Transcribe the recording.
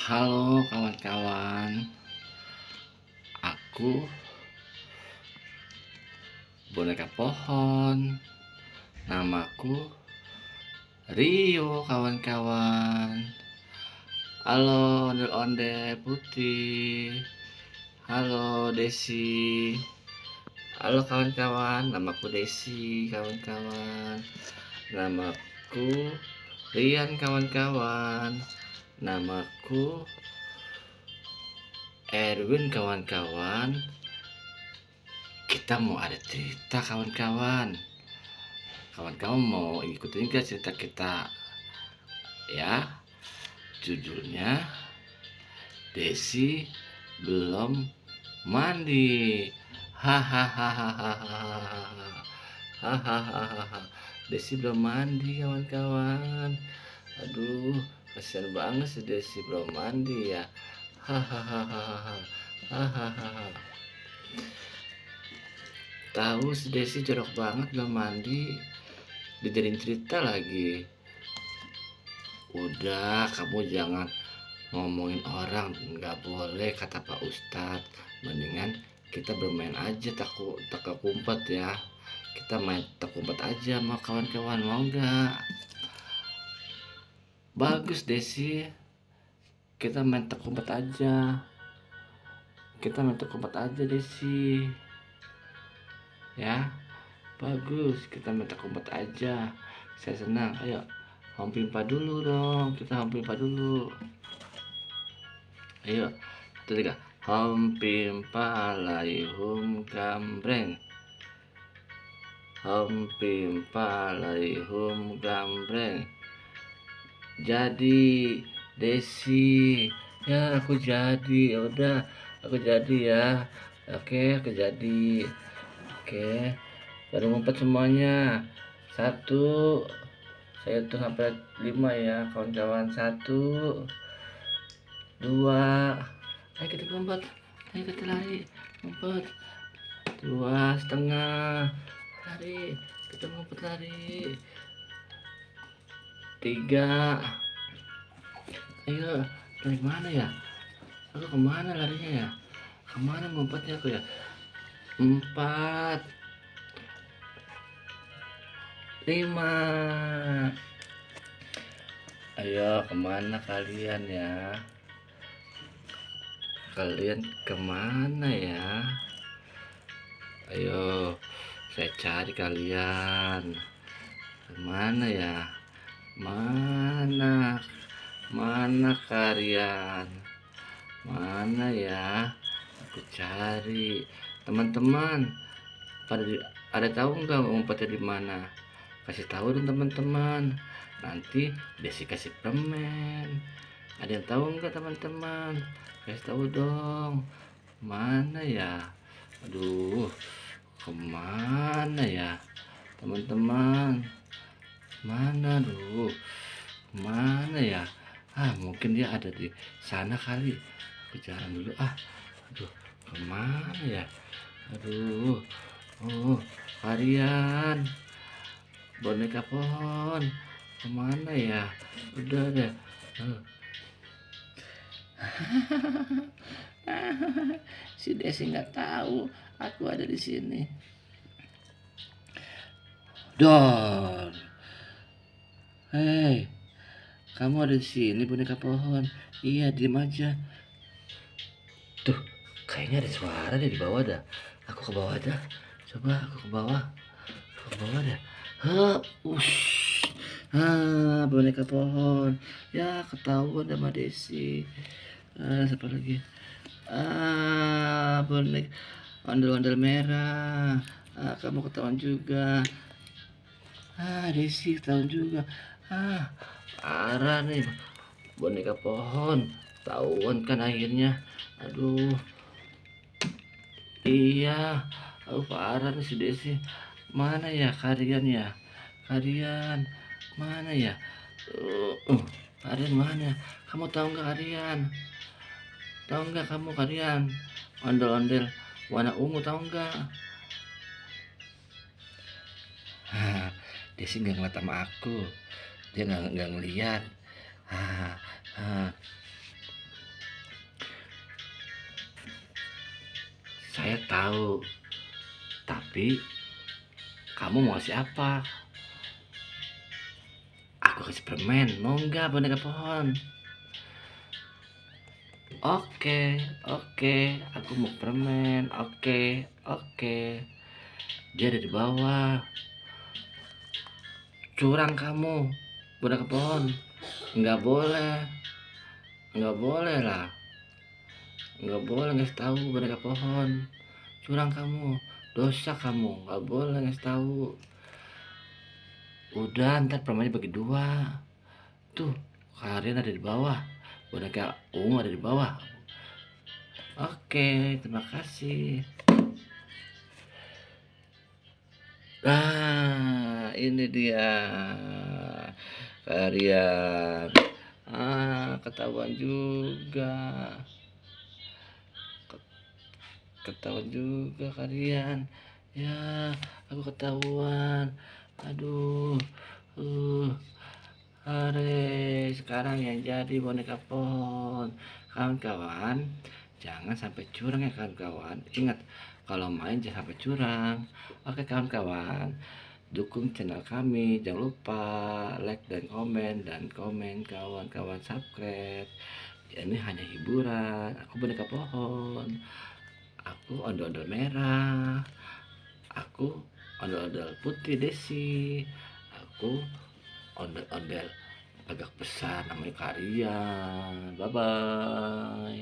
Halo kawan-kawan, aku boneka pohon. Namaku Rio kawan-kawan. Halo ondel-ondel putih. Halo Desi. Halo kawan-kawan, namaku Desi kawan-kawan. Namaku Rian kawan-kawan. Namaku Erwin kawan-kawan. Kita mau ada cerita kawan-kawan. Kawan-kawan mau ikutin gak cerita kita? Ya, judulnya Desi belum mandi. Hahaha. Hahaha. Desi belum mandi kawan-kawan. Aduh, kasihan banget sih Desi belum mandi ya. Hahaha. Hahaha. Tahu si Desi jorok banget belum mandi, dijadiin cerita lagi. Udah, kamu jangan ngomongin orang, nggak boleh kata Pak Ustadz. Mendingan kita bermain aja tak kumpet ya. Kita main tak kumpet aja sama kawan-kawan, mau nggak? Bagus Desi, kita main tak kumpet aja. Kita main tak kumpet aja Desi. Ya, bagus, kita main tak kumpet aja. Saya senang. Ayo, home pimpa dulu dong. Kita home pimpa dulu. Ayo, 1, 2, 3. Home pimpa laihum gambreng. Home pimpa laihum gambreng. Jadi Desi, ya aku jadi. Ya udah, aku jadi ya. Oke, aku jadi. Oke, baru ngumpet semuanya. 1, saya hitung sampai 5 ya kawan-kawan. 1, 2, ayo kita ngumpet, ayo kita lari, ngumpet. 2,5, lari, kita ngumpet lari. 3, ayo, dari mana ya? Aku kemana larinya ya? Kemana ngumpetnya aku ya? 4, 5. Ayo, kemana kalian ya? Kalian kemana ya? Ayo, saya cari kalian. Kemana ya? Mana kalian? Mana ya? Aku cari. Teman-teman, ada tahu nggak ngumpetnya di mana? Kasih tahu dong teman-teman. Nanti Desi kasih permen. Ada yang tahu nggak teman-teman? Kasih tahu dong. Mana ya? Aduh, kemana ya teman-teman? Mana dulu? Mana ya? Mungkin dia ada di sana kali. Aku jalan dulu. Aduh, kemana ya? Aduh, harian boneka pohon, kemana ya? Udah deh. Si Desi nggak tahu aku ada di sini. Dor, hei, kamu ada di sini boneka pohon? Iya, diem aja. Tuh, kayaknya ada suara deh di bawah dah. Aku ke bawah dah. Coba aku ke bawah. Aku ke bawah dah. Ush. Boneka pohon. Ya, ketahuan sama Desi. Siapa lagi? Bonek ondel-ondel merah. Kamu ketahuan juga. Desi ketahuan juga. Parah nih boneka pohon. Ketahuan kan akhirnya. Aduh. Iya. Parah nih si Desi. Mana ya kalian ya? Kalian mana ya? Kalian mana? Kamu tahu nggak kalian? Tahu nggak kamu kalian? Ondel-ondel warna ungu, tahu nggak? Desi nggak ngeliat sama aku. Dia nggak ngeliat. Saya tahu, tapi kamu mau kasih apa? Aku kasih permen, mau nggak boneka pohon? Oke, oke, aku mau permen. Oke, oke. Dia ada di bawah. Curang kamu, boneka pohon. Nggak boleh, nggak boleh lah. Nggak boleh ngasih tahu boneka pohon. Curang kamu, dosa kamu. Nggak boleh ngasih tahu. Udah, ntar permennya bagi dua. Tuh, kalian ada di bawah. Boneka ungu ada di bawah. Oke, terima kasih. Nah, ini dia kalian. Ketahuan juga. Ketahuan juga kalian. Ya, aku ketahuan. Aduh. Uh, sekarang yang jadi boneka pohon. Kawan-kawan, jangan sampai curang ya kawan-kawan. Ingat, kalau main jangan sampai curang. Oke kawan-kawan, dukung channel kami. Jangan lupa like dan komen kawan-kawan, subscribe. Ini hanya hiburan. Aku boneka pohon. Aku ondel-ondel merah. Aku ondel-ondel putih Desi. Aku ondel-ondel agak besar namanya kalian. Bye bye.